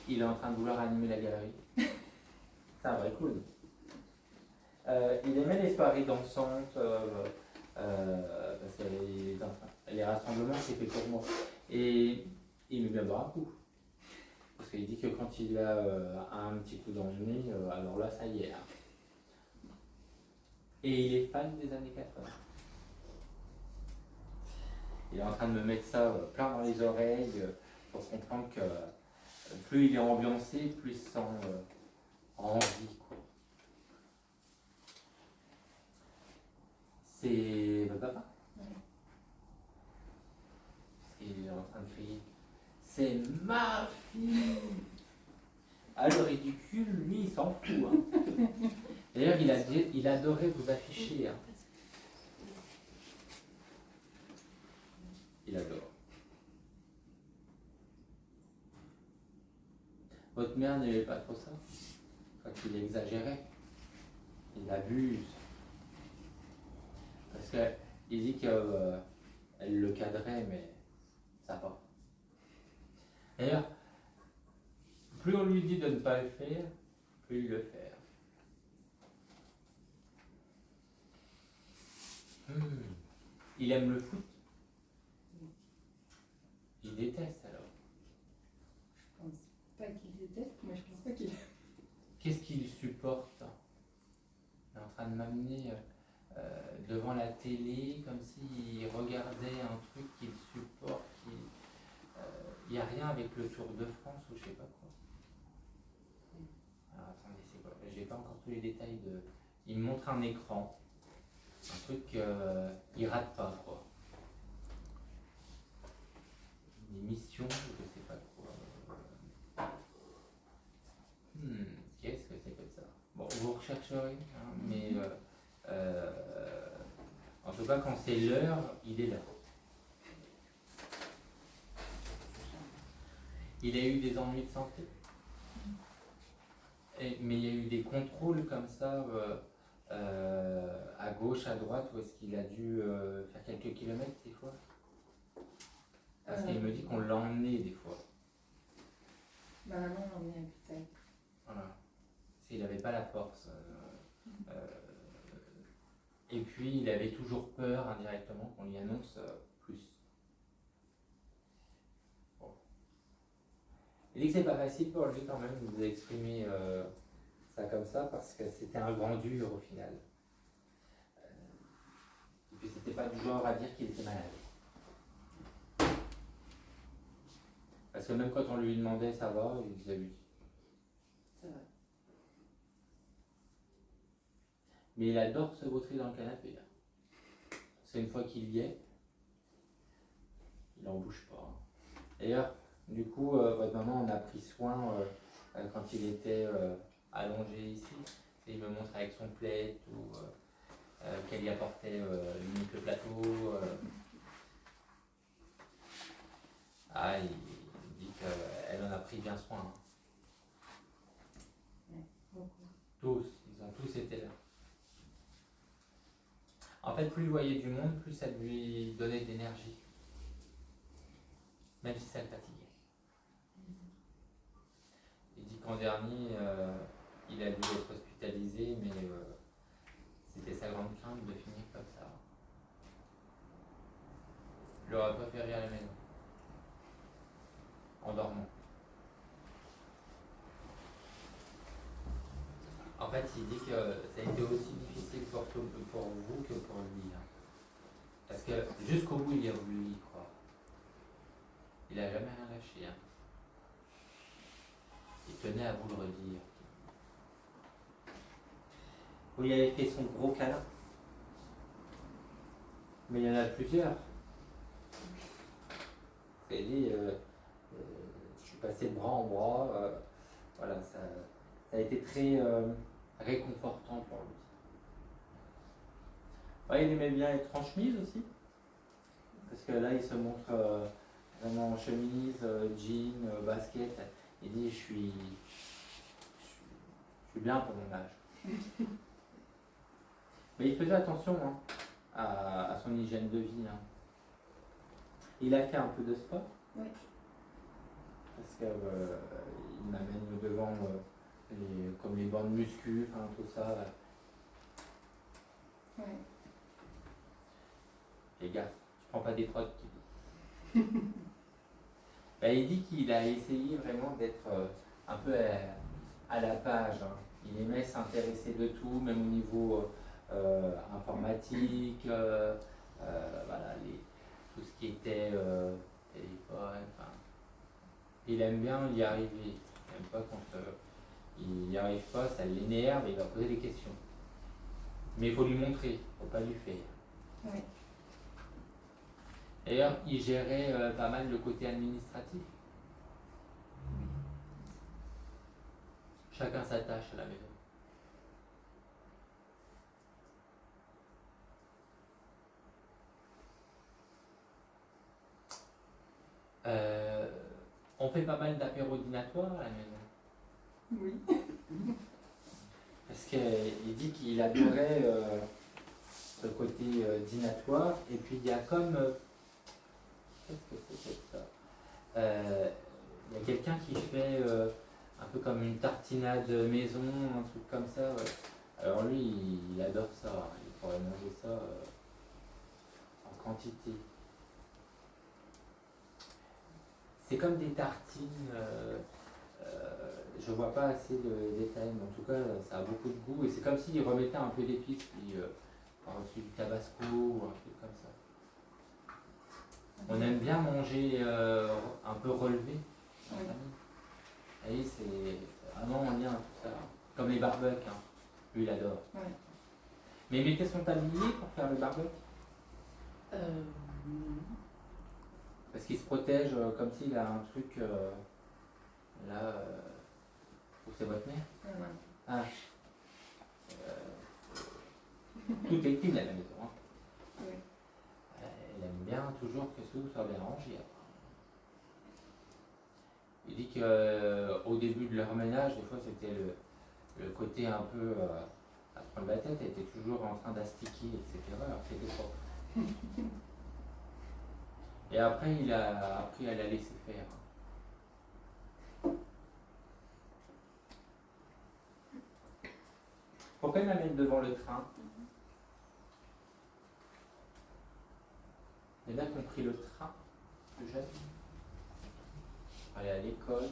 il est en train de vouloir animer la galerie. C'est un vrai clown. Il aimait les soirées dansantes, parce que les rassemblements, c'est fait pour moi. Et il aime bien boire un coup. Parce qu'il dit que quand il a un petit coup dans le nez, alors là, ça y est. Hein. Et il est fan des années 80. Il est en train de me mettre ça plein dans les oreilles pour comprendre que plus il est ambiancé, plus il se sent envie. Quoi. C'est votre papa. Il est en train de crier. C'est ma fille. Alors, le ridicule, lui, il s'en fout. Hein. D'ailleurs, il adorait vous afficher. Hein. Il adore. Votre mère n'aimait pas trop ça. Quand il exagérait. Il abuse. Parce qu'il dit qu'elle le cadrait, mais ça va. D'ailleurs, plus on lui dit de ne pas le faire, plus il le fait. Il aime le foot. Il déteste alors. Je pense pas qu'il déteste, mais je pense pas qu'il aime. Qu'est-ce qu'il supporte? Il est en train de m'amener devant la télé comme s'il regardait un truc qu'il supporte. Il n'y a rien avec le Tour de France ou je sais pas quoi. Alors attendez, c'est quoi? J'ai pas encore tous les détails de. Il me montre un écran. Un truc qu'il rate pas quoi. Une émission, je sais pas quoi. Qu'est-ce que c'est que ça? Bon, vous rechercherez, hein, mais en tout cas quand c'est l'heure, il est là. Il a eu des ennuis de santé. Mais il y a eu des contrôles comme ça à gauche, à droite, où est-ce qu'il a dû faire quelques kilomètres des fois. Parce qu'il me dit qu'on l'a emmené des fois. Ma maman l'emmenait à Putain. Voilà. S'il n'avait pas la force. Et puis il avait toujours peur indirectement qu'on lui annonce plus. Bon. Il dit que c'est pas facile pour lui quand même de vous exprimer ça comme ça parce que c'était un grand dur au final. Et puis c'était pas du genre à dire qu'il était malade. Parce que même quand on lui demandait ça va, il disait oui. Ça va. Mais il adore se vautrer dans le canapé. C'est une fois qu'il y est, il n'en bouge pas. D'ailleurs, du coup, votre maman en a pris soin quand il était allongé ici. Il me montre avec son plaid ou qu'elle y apportait limite le plateau. Il dit qu'elle en a pris bien soin. Tous, ils ont tous été là. En fait, plus il voyait du monde, plus ça lui donnait de l'énergie. Même si ça le fatiguait. Il dit qu'en dernier, il a dû être hospitalisé, mais c'était sa grande crainte de finir comme ça. Il aurait préféré à la maison. En dormant. En fait, il dit que ça a été aussi difficile pour vous que pour lui. Hein. Parce que jusqu'au bout, il a voulu y croire. Il n'a jamais rien lâché. Hein. Il tenait à vous le redire. Vous lui avez fait son gros câlin. Mais il y en a plusieurs. Il dit, je suis passé de bras en bras. Voilà, ça a été très réconfortant pour lui. Ouais, il aimait bien être en chemise aussi. Parce que là, il se montre vraiment en chemise, jean, basket. Il dit, je suis bien pour mon âge. Mais il faisait attention hein, à son hygiène de vie. Hein. Il a fait un peu de sport. Oui. parce que il m'amène devant comme les bandes muscu, enfin tout ça. Ouais. Fais gaffe, je prends pas des prods qui Ben, il dit qu'il a essayé vraiment d'être un peu à la page, hein. Il aimait s'intéresser de tout, même au niveau informatique, voilà, tout ce qui était téléphone. Enfin, il aime bien y arriver. Il n'aime pas quand il n'y arrive pas, ça l'énerve et il va poser des questions. Mais il faut lui montrer, il ne faut pas lui faire. Ouais. D'ailleurs, il gérait pas mal le côté administratif. Chacun sa tâche à la maison. On fait pas mal d'apéros dînatoires à la maison. Oui. Parce qu'il dit qu'il adorait ce côté dînatoire. Et puis il y a comme... qu'est-ce que c'est que ça il y a quelqu'un qui fait un peu comme une tartinade maison, un truc comme ça. Ouais. Alors lui, il adore ça. Il pourrait manger ça en quantité. C'est comme des tartines. Je vois pas assez de détails, mais en tout cas, ça a beaucoup de goût. Et c'est comme s'il remettait un peu d'épices, puis par-dessus du tabasco ou un truc comme ça. On aime bien manger un peu relevé. Oui. Et c'est vraiment en lien tout ça. Comme les barbecues, hein. Lui, il adore. Ouais. Mais il mettait son tablier pour faire le barbecue. Non. Parce qu'il se protège comme s'il a un truc là où c'est votre mère. Ouais. Ah. Tout est clean à la maison. Hein. Oui. Elle aime bien toujours que tout soit bien rangé. Il dit qu'au début de leur ménage, des fois c'était le côté un peu à prendre la tête, elle était toujours en train d'astiquer, etc. Alors c'était propre. Et après, il a appris à la laisser faire. Pourquoi il m'amène devant le train? Il y en a qui ont pris le train, plus jeune, pour aller à l'école.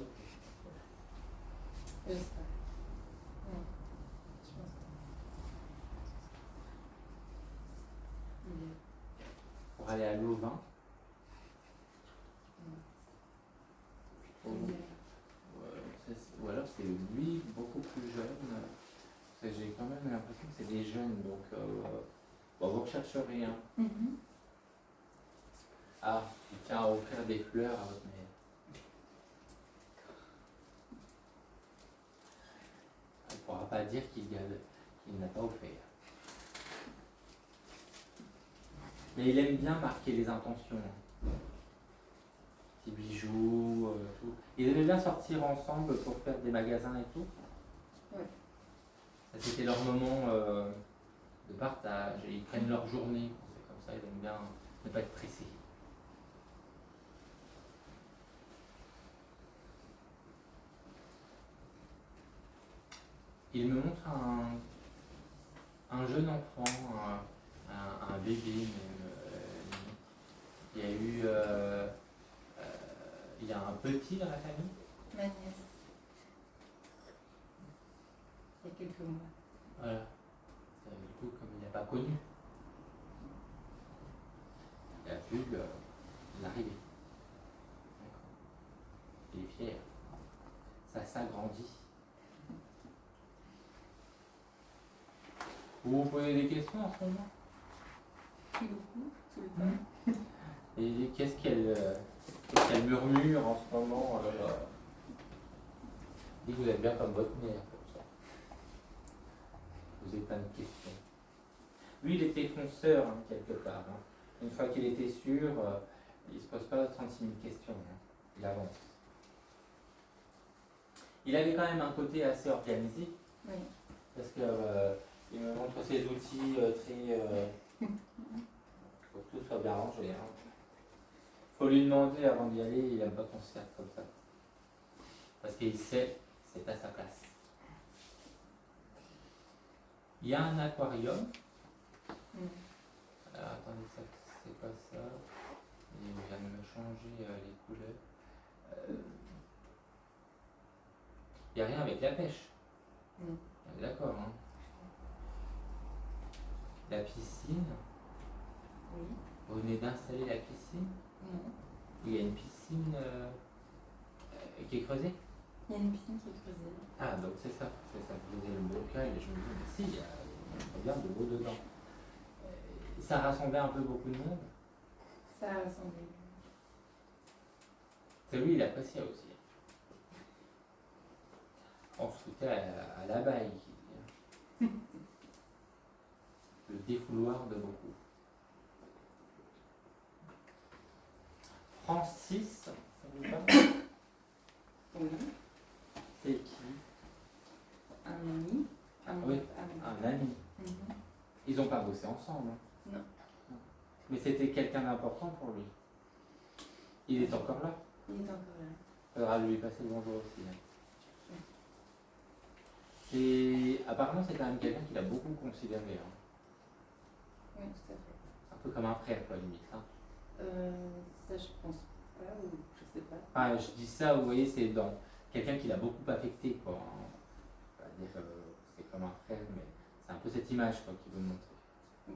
Je sais pas. Non. Je pense pas. Pour aller à Louvain. Ou alors c'est lui beaucoup plus jeune. Parce que j'ai quand même l'impression que c'est des jeunes, donc bon, vous ne rechercherez rien. Ah, il tient à offrir des fleurs à votre mère. Elle ne pourra pas dire qu'il n'a pas offert. Mais il aime bien marquer les intentions. Petits bijoux, tout. Ils aimaient bien sortir ensemble pour faire des magasins et tout. Ouais. Ça, c'était leur moment de partage. Et ils prennent leur journée. C'est comme ça, ils aiment bien ne pas être pressés. Il me montre un jeune enfant, un bébé même. Il y a eu... il y a un petit dans la famille. Ma nièce. Il y a quelques mois. Voilà. Du coup, comme il n'a pas connu, il a vu l'arrivée. Il est fier. Ça s'agrandit. Vous vous posez des questions en ce moment? Beaucoup, tout le temps. Et qu'est-ce qu'elle murmure en ce moment dit que vous êtes bien comme votre mère, comme ça. Vous avez plein de questions. Lui, il était fonceur, hein, quelque part. Hein. Une fois qu'il était sûr, il ne se pose pas 36 000 questions. Hein. Il avance. Il avait quand même un côté assez organisé. Oui. Parce que il me montre ses outils très... faut que tout soit bien rangé. Hein. Faut lui demander avant d'y aller, il n'aime pas qu'on se serve comme ça. Parce qu'il sait, c'est à sa place. Il y a un aquarium. Alors, attendez, c'est quoi ça? Il vient de me changer les couleurs. Il n'y a rien avec la pêche. Non. On est d'accord, hein? La piscine. Oui. Vous venez d'installer la piscine? Non. Il y a une piscine qui est creusée? Il y a une piscine qui est creusée. Ah, donc c'est ça. Vous avez le bocal et je me dis, mais si, il y a bien de l'eau dedans. Ça rassemblait un peu beaucoup de monde. Ça a rassemblé. C'est lui, il appréciait aussi. On se foutait à la baille, qui dit. Le défouloir de beaucoup. Francis, ça vous parle? Oui. C'est qui? Un ami. Oui, un ami. Mhm. Ils n'ont pas bossé ensemble. Hein. Non. Mais c'était quelqu'un d'important pour lui. Il est encore là. Il est encore là. Il faudra lui passer le bonjour aussi. Hein. Apparemment, c'est quand même quelqu'un qui l'a beaucoup considéré. Hein. Oui, tout à fait. Un peu comme un frère, quoi, limite. Hein. Ça, je pense pas, ou je sais pas. Ah, je dis ça, vous voyez, c'est dans quelqu'un qui l'a beaucoup affecté, quoi. Hein. On va dire que c'est comme un frère, mais c'est un peu cette image, quoi, qu'il veut montrer. Ok.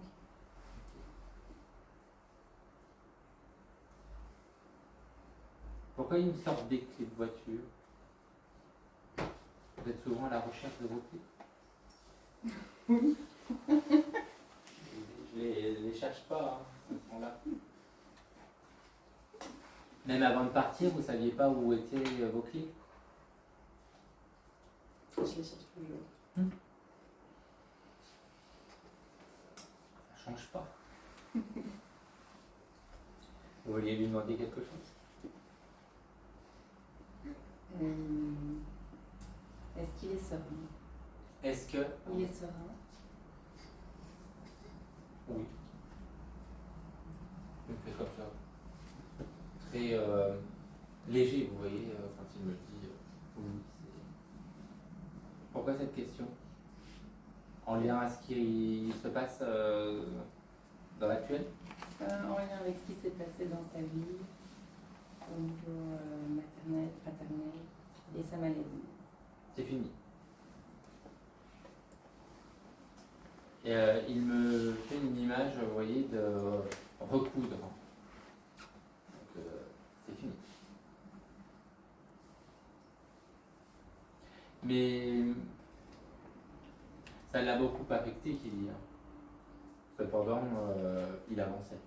Pourquoi ils me sortent des clés de voiture? Vous êtes souvent à la recherche de vos clés? Oui. Je les cherche pas, hein. Elles sont là. Même avant de partir, vous saviez pas où étaient vos clés? Je les cherche toujours. Ça change pas. Vous vouliez lui demander quelque chose? Est-ce qu'il est serein? Est-ce que... Il est serein. Oui. Il me fait comme ça. Très léger, vous voyez, quand il me dit oui. Pourquoi cette question? En lien à ce qui se passe dans l'actuel? En lien avec ce qui s'est passé dans sa vie, au niveau maternel, fraternel, et sa maladie. C'est fini. Et il me fait une image, vous voyez, de recoudre. Donc c'est fini. Mais ça l'a beaucoup affecté, qu'il dit. Hein. Cependant, il avançait.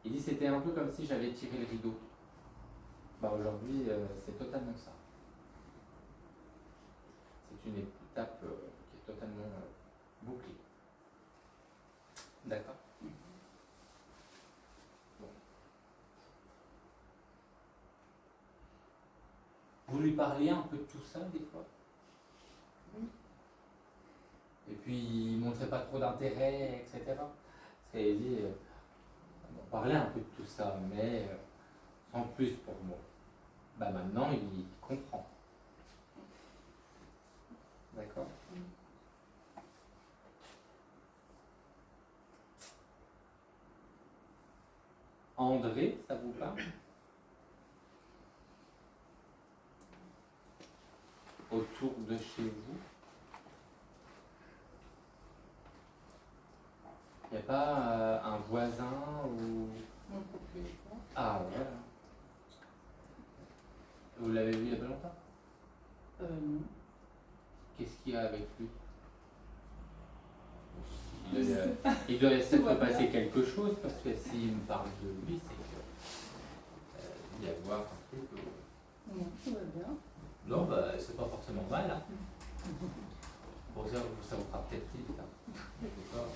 Il dit c'était un peu comme si j'avais tiré le rideau. Bah aujourd'hui, c'est totalement ça. C'est une étape qui est totalement bouclée. D'accord. Bon. Vous lui parlez un peu de tout ça des fois? Oui. Et puis il ne montrait pas trop d'intérêt, etc. Parce qu'il dit, on parlait un peu de tout ça, mais sans plus pour moi. Bah maintenant il comprend. D'accord. André, ça vous parle? Autour de chez vous? Il n'y a pas un voisin ou... Mon propriétaire. Ah, voilà. Vous l'avez vu il y a pas longtemps? Non. Qu'est-ce qu'il y a avec lui? Je sais pas. Il doit Tout s'être va passé bien. quelque chose, parce que s'il me parle de lui, c'est que il y a voir un truc. Non, tout va bien. Non, bah, c'est pas forcément mal. Hein. Bon, ça vous fera peut-être vite. Hein. Je sais pas.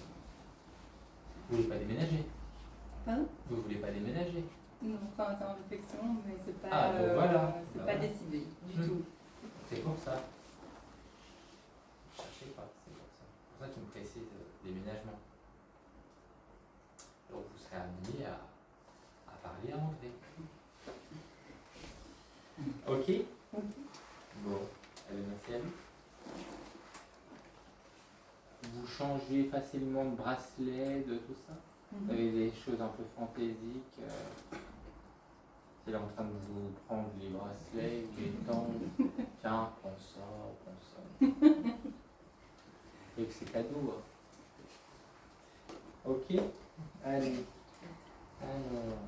Vous voulez pas déménager? Pardon? Vous voulez pas déménager? Non, enfin c'est en réflexion, mais c'est pas, Ah, donc voilà. c'est Bah pas voilà. décidé du Hmm. tout. C'est pour ça. Cherchez pas, c'est pour ça. C'est pour ça qu'il me précise déménagement. Donc vous serez amené à parler à André. Ok? Ok. Bon, allez, merci à vous. Vous changez facilement de bracelet, de tout ça? Vous avez des choses un peu fantaisiques. Il est en train de vous prendre les bracelets, les tendres. Tiens, prends ça. Et que c'est cadeau. Hein. Ok? Allez. Alors.